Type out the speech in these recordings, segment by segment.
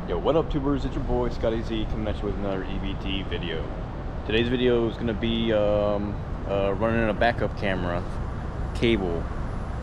Yo, what up, tubers? It's your boy Scotty Z coming at you with another EVT video. Today's video is gonna be running a backup camera cable.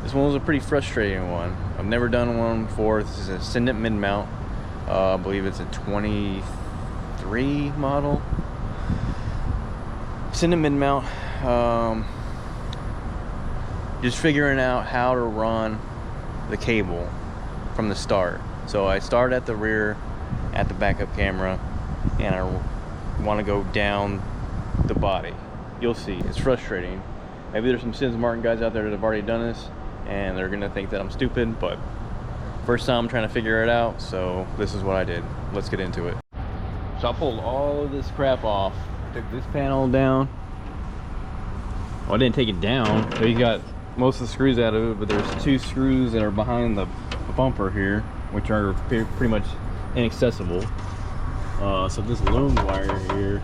This one was a pretty frustrating one. I've never done one before. This is a Sendit mid mount. I believe it's a 23 model. Sendit mid mount. Just figuring out how to run the cable from the start. So I start at the rear at the backup camera and I want to go down the body. You'll see, it's frustrating. Maybe there's some Sens Martin guys out there that have already done this and they're gonna think that I'm stupid, but first time I'm trying to figure it out, so this is what I did. Let's get into it. So I pulled all of this crap off, took this panel down. Well, I didn't take it down, so you got most of the screws out of it, but there's two screws that are behind the bumper here, which are pretty much inaccessible. So this loom wire here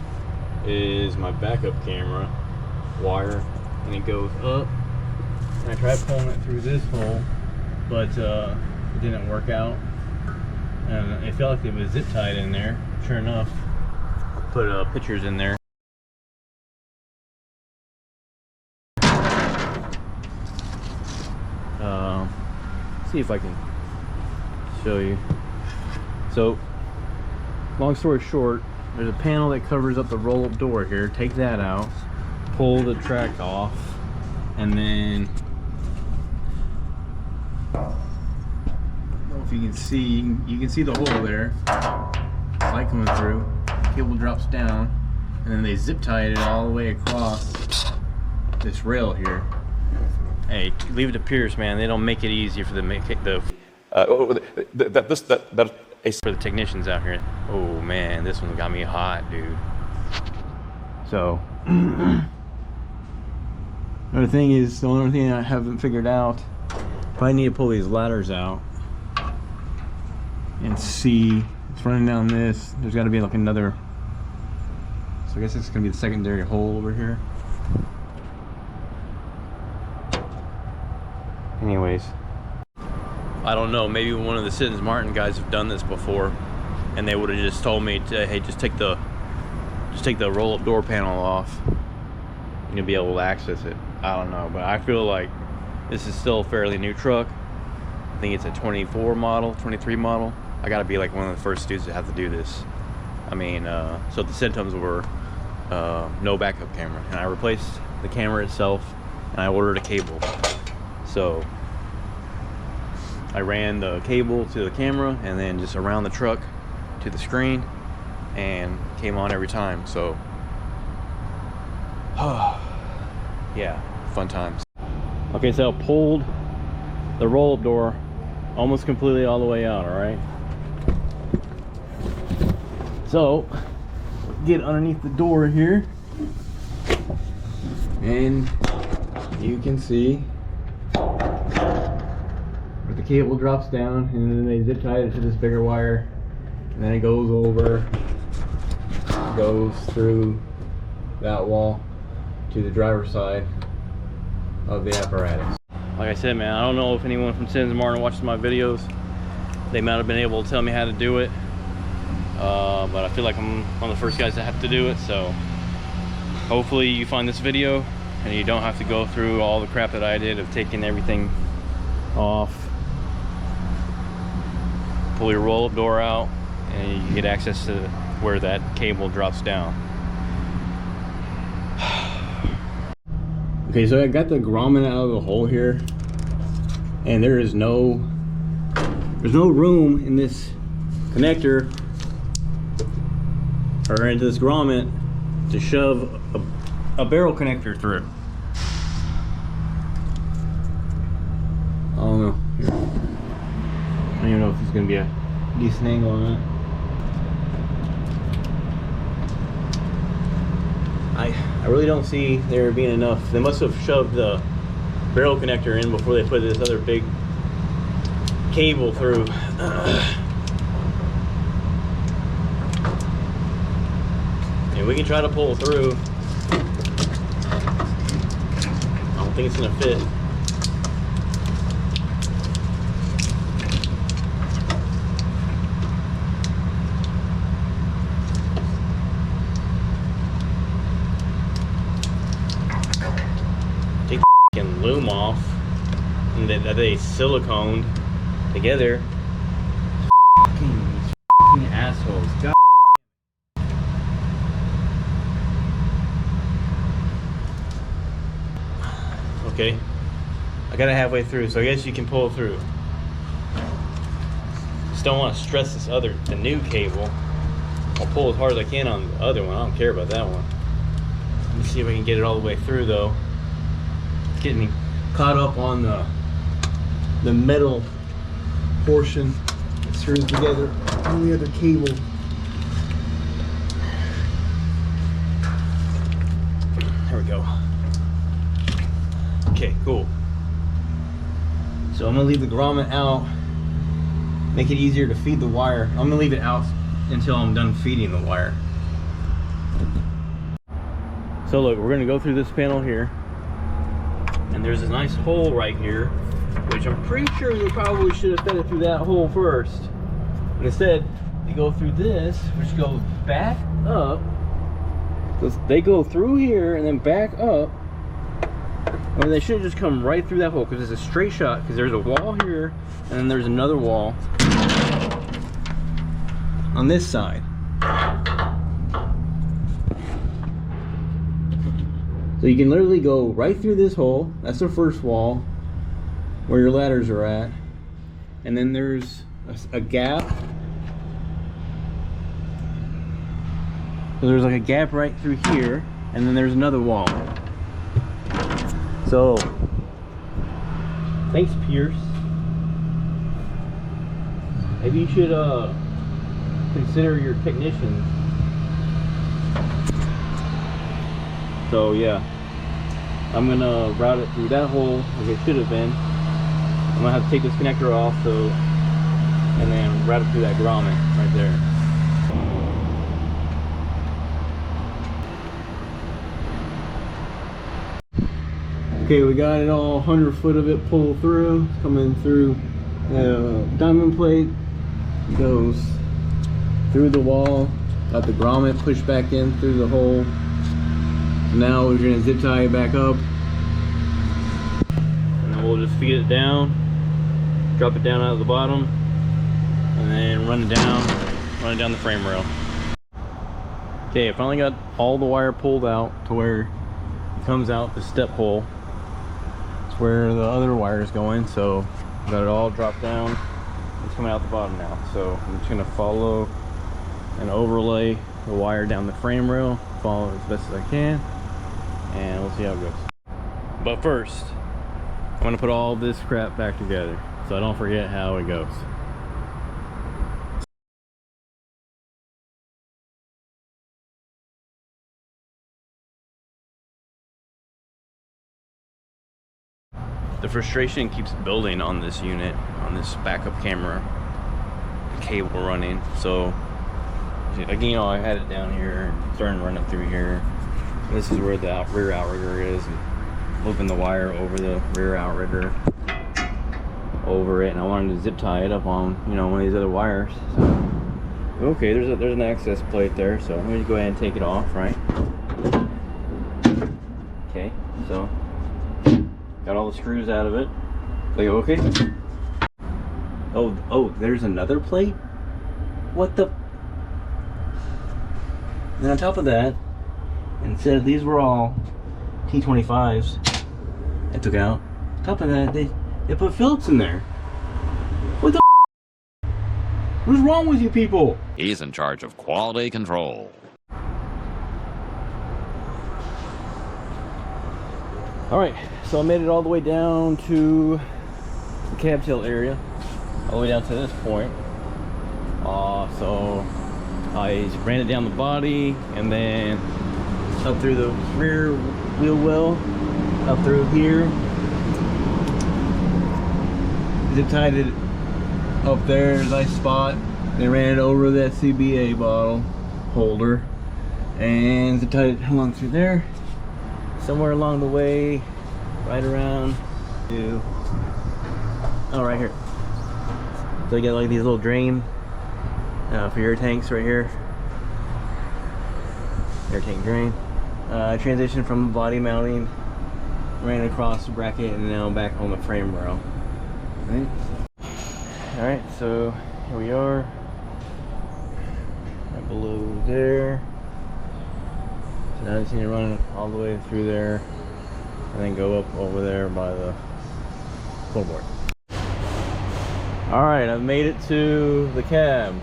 is my backup camera wire, and it goes up. And I tried pulling it through this hole, but it didn't work out, and it felt like it was zip tied in there. Sure enough, put pictures in there. See if I can show you. So long story short, there's a panel that covers up the roll-up door here. Take that out, pull the track off, and then I don't know if you can see the hole there, light coming through. Cable drops down, and then they zip tied it all the way across this rail here. Hey, leave it to Pierce, man. They don't make it easy for the for the technicians out here. Oh man, this one got me hot, dude. So another thing is, the only thing I haven't figured out, if I need to pull these ladders out and see, it's running down this, there's got to be like another, so I guess it's gonna be the secondary hole over here. Anyways, I don't know, maybe one of the Sens Martin guys have done this before and they would have just told me to, hey, just take the roll-up door panel off and you'll be able to access it. I don't know, but I feel like this is still a fairly new truck. I think it's a 24 model, 23 model. I gotta be like one of the first dudes to have to do this. I mean, so the symptoms were no backup camera, and I replaced the camera itself and I ordered a cable. So I ran the cable to the camera and then just around the truck to the screen, and came on every time. So yeah, fun times. Okay, so I pulled the roll-up door almost completely all the way out. All right, so get underneath the door here and you can see where the cable drops down, and then they zip tie it to this bigger wire, and then it goes over, goes through that wall to the driver's side of the apparatus. Like I said, man, I don't know if anyone from Sens Martin watches my videos. They might have been able to tell me how to do it, but I feel like I'm one of the first guys that have to do it. So hopefully you find this video and you don't have to go through all the crap that I did of taking everything off. Pull your roll-up door out and you can get access to where that cable drops down. Okay, so I got the grommet out of the hole here, and there's no room in this connector or into this grommet to shove a barrel connector through. I don't know. Here. I don't even know if there's gonna be a decent angle on that. I really don't see there being enough. They must have shoved the barrel connector in before they put this other big cable through. And we can try to pull through. I don't think it's gonna fit. that they siliconed together. Fucking assholes. God. Okay, I got it halfway through, so I guess you can pull it through. Just don't want to stress the new cable. I'll pull as hard as I can on the other one. I don't care about that one. Let me see if I can get it all the way through though. It's getting me caught up on the metal portion that screws together on the other cable. There we go. Okay, cool. So I'm gonna leave the grommet out, make it easier to feed the wire. I'm gonna leave it out until I'm done feeding the wire. So look, we're gonna go through this panel here, and there's this nice hole right here, which I'm pretty sure you probably should have fed it through that hole first. And instead, you go through this, which goes back up. So they go through here and then back up. I mean, they should have just come right through that hole because it's a straight shot, because there's a wall here and then there's another wall on this side. So you can literally go right through this hole. That's the first wall where your ladders are at. And then there's a gap. So there's like a gap right through here, and then there's another wall. So, thanks, Pierce. Maybe you should consider your technicians. So yeah, I'm gonna route it through that hole like it should have been. I'm gonna have to take this connector off, so, and then route it through that grommet right there. Okay, we got it all 100 foot of it pulled through. It's coming through the diamond plate, goes through the wall, got the grommet pushed back in through the hole. So now we're gonna zip tie it back up, and then we'll just feed it down, drop it down out of the bottom, and then run it down the frame rail. Okay, I finally got all the wire pulled out to where it comes out the step hole. It's where the other wire is going, so got it all dropped down. It's coming out the bottom now, so I'm just gonna follow and overlay the wire down the frame rail, follow it as best as I can, and we'll see how it goes. But first, I'm gonna put all this crap back together so I don't forget how it goes. The frustration keeps building on this unit, on this backup camera, the cable running. So, again, you know, I had it down here, starting to run it through here. This is where the rear outrigger is. Looping the wire over the rear outrigger, over it, and I wanted to zip tie it up on, you know, one of these other wires. So, okay, there's an access plate there, so I'm going to go ahead and take it off, right? Okay, so. Got all the screws out of it. Like, okay. Oh, there's another plate? What the? And on top of that, instead these were all T25s I took out. On top of that, they put Phillips in there. What the? What's wrong with you people? He's in charge of quality control. Alright, so I made it all the way down to the cab tail area, all the way down to this point. So I ran it down the body and then up through the rear wheel well, up through here. Zip tied it up there, a nice spot. Then ran it over that CBA bottle holder and zip tied it along through there. Somewhere along the way, right around to, oh, right here. So you got like these little drain for your tanks right here. Air tank drain. Transition from the body mounting, ran across the bracket, and now back on the frame rail. Right. All right, so here we are, right below there. So now I just need to run all the way through there, and then go up over there by the floorboard. All right, I've made it to the cab.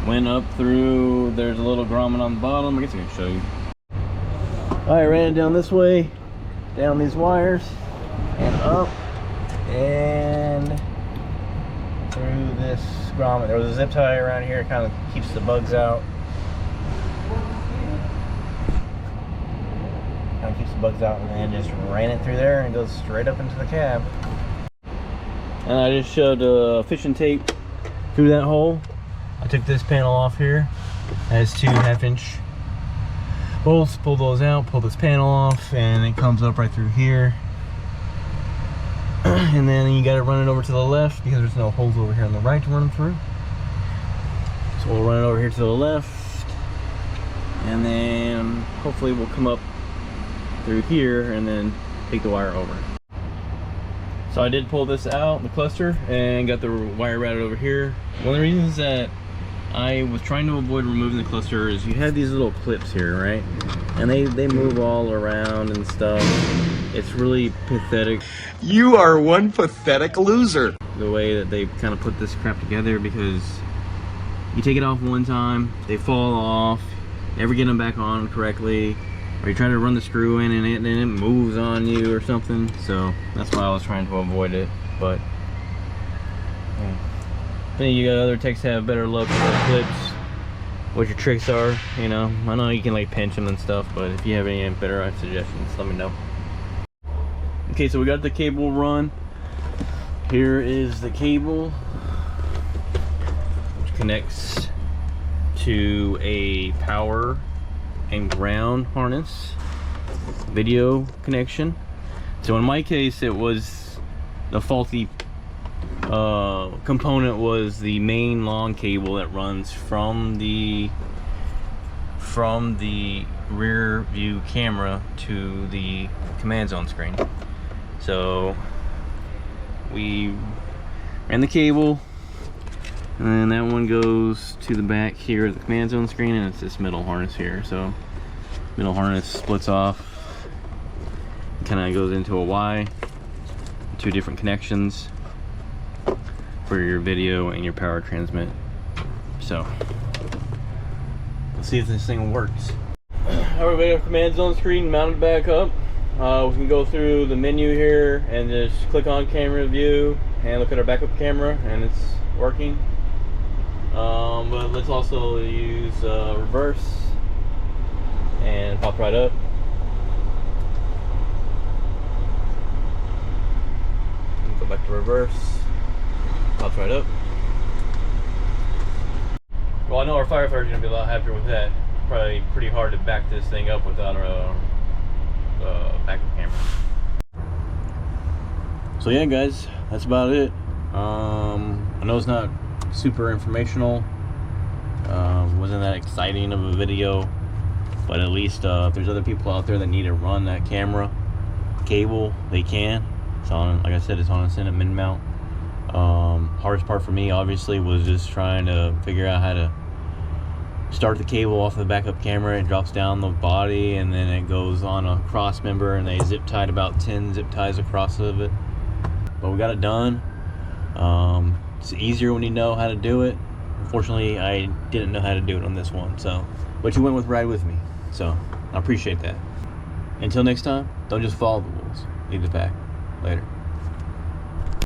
Went up through, there's a little grommet on the bottom. I guess I can show you. All right, ran it down this way, down these wires, and up, and through this grommet. There was a zip tie around here, it kind of keeps the bugs out. Kind of keeps the bugs out, and then just ran it through there and goes straight up into the cab. And I just shoved fishing tape through that hole. I took this panel off here. It has 2 half-inch bolts. Pull those out, pull this panel off, and it comes up right through here. And then you gotta run it over to the left because there's no holes over here on the right to run them through. So we'll run it over here to the left, and then hopefully we'll come up through here and then take the wire over. So I did pull this out, the cluster, and got the wire routed over here. One of the reasons that I was trying to avoid removing the cluster is you have these little clips here, right? And they move all around and stuff. It's really pathetic. You are one pathetic loser. The way that they kind of put this crap together, because you take it off one time, they fall off, never get them back on correctly, or you try to run the screw in and it moves on you or something. So that's why I was trying to avoid it. But yeah. I think you got other techs have better luck with the clips, what your tricks are, you know. I know you can like pinch them and stuff, but if you have any better suggestions, let me know. Okay, so we got the cable run. Here is the cable, which connects to a power and ground harness video connection. So in my case, it was the faulty component was the main long cable that runs from the rear view camera to the command zone screen. So we ran the cable, and then that one goes to the back here of the command zone screen, and it's this middle harness here. So middle harness splits off, kind of goes into a Y, 2 different connections for your video and your power transmit. So let's see if this thing works. Alright, we have command zone screen mounted back up. We can go through the menu here and just click on camera view and look at our backup camera, and it's working. But let's also use reverse and pop right up. Go back to reverse, pops right up. Well, I know our firefighter's gonna be a lot happier with that. Probably pretty hard to back this thing up without a backup camera. So yeah, guys, that's about it. I know it's not super informational, wasn't that exciting of a video, but at least if there's other people out there that need to run that camera cable, they can. It's on, like I said, it's on a Sennett min mount. Hardest part for me obviously was just trying to figure out how to start the cable off the backup camera. It drops down the body and then it goes on a cross member, and they zip tied about 10 zip ties across of it. But we got it done. It's easier when you know how to do it. Unfortunately, I didn't know how to do it on this one, so, but you went with Ride With Me, so I appreciate that. Until next time, don't just follow the rules, lead the pack. Later.